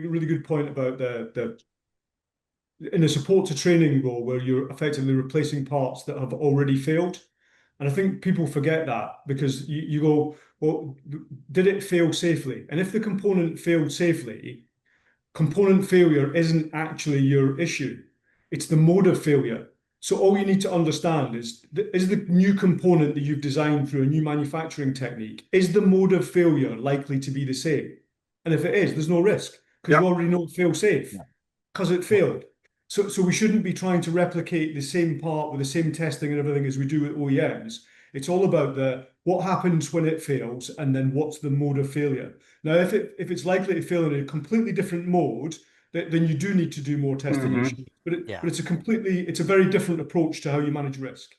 really good point about the in a support to training role where you're effectively replacing parts that have already failed. And I think people forget that because you go, well, did it fail safely? And if the component failed safely, component failure isn't actually your issue. It's the mode of failure. So all you need to understand is the new component that you've designed through a new manufacturing technique, is the mode of failure likely to be the same? And if it is, there's no risk because you already know it failed safe because it failed. So we shouldn't be trying to replicate the same part with the same testing and everything as we do with OEMs. It's all about what happens when it fails and then what's the mode of failure. Now, if it's likely to fail in a completely different mode, then you do need to do more testing. But it's a very different approach to how you manage risk.